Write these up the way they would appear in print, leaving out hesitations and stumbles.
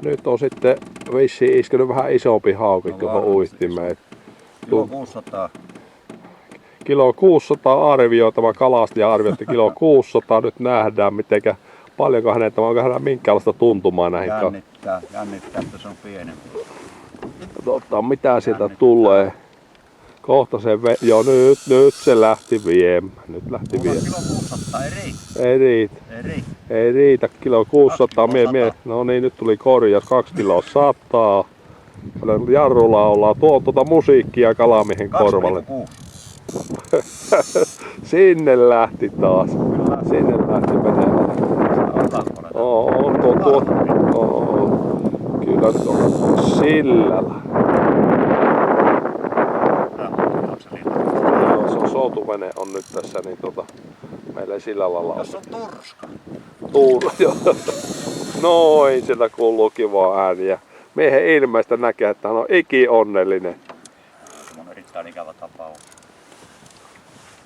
Nyt on sitten vissiin iskenyt vähän isompi hauki tuohon uistimeen. Kilo 600. Kilo 600 arvioi tämä kalastaja arvioi, että kilo 600 nyt nähdään mitenkä paljonko häneltä, onko hänellä minkäänlaista tuntumaa näihin. Jännittää, että se on pienempi. Mitä sieltä tulee. Kohta se joo nyt se lähti viemään. Nyt lähti viemään. Kilo 600 ei riitä. Ei riitä. Ei riitä. Kilo 600. No niin, nyt tuli korjaus. 2 kiloa 100. Jarrulla ollaan. Tuo musiikkia kalamiehen korvalle. Sinne lähti taas. Sinne lähti menemään. Kyllä sillällä. Soutuvene on nyt tässä, niin meillä sillä lailla on. Jos on turska. Noin, sieltä kuuluu kivaa ääniä. Miehen ilmeistä näkee, että hän on onnellinen. Se on erittäin ikävä tapaus.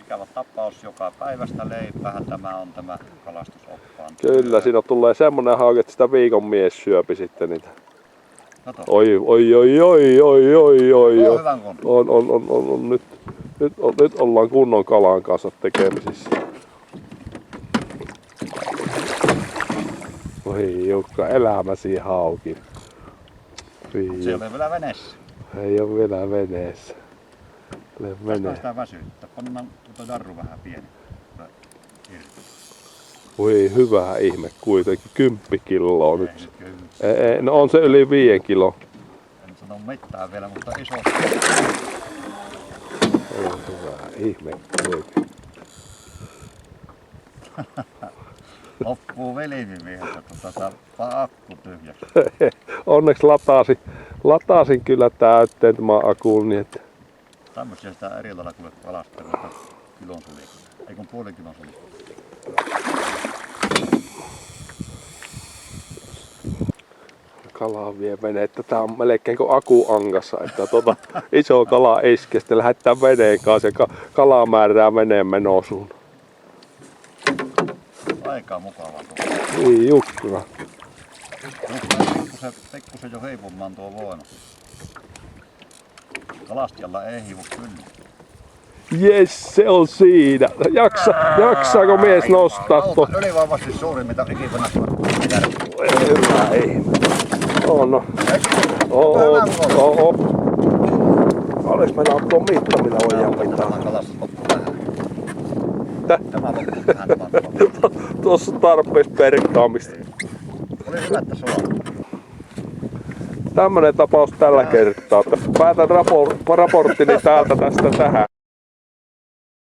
Ikävä tapaus joka päivästä leipäähän tämä on tämä kalastusoppaan. Kyllä, siinä tulee semmonen hauki, että sitä viikon mies syöpi sitten niitä. Kato. Oi. On nyt ollaan kunnon kalan kanssa tekemisissä. Oi Jukka, elämäsi hauki. Se ei ole vielä veneessä. Ei ole vielä veneessä. Tästä sitä väsyyttä. Pannaan tuota darru vähän pieni. Voi hyvä ihme kuitenkin. 10 kiloa nyt. No on se yli 5 kiloa. En sano mitään vielä, mutta iso. On hyvä ihme kuitenkin. Loppuu velimimieheltä, saa akku tyhjäksi. Onneksi latasin kyllä täytteen tämän akun. Niin että... Tämmöisiä sitä eri lailla kuule kalastaa kilon sulikkoa. Ei kun puolen kilon sulikkoa. Kala vie venettä. Tää on melkein kuin akuangassa, että iso kala iskee, sitten lähdetään veneen kanssa ja kala määrää veneen menosuun. Aika mukavaa tuo. Niin Jukka. Pikkusen jo heipumaan tuo voino. Kalastijalla ei hivu kyllä. Jes, se on siinä. Jaksaako mies nostaa tuo? Ylivoimaisesti suurin mitä ikinä nähty. Hyvä ihme. No. Olis mennä tuon mittamilla voidaan mittaa. Tämä loppuu tähän. Tuossa tarpeeksi perkkaamista. Oli hyvä, että se on. Tämmönen tapaus tällä kertaa. Päätän raporttini täältä tästä tähän.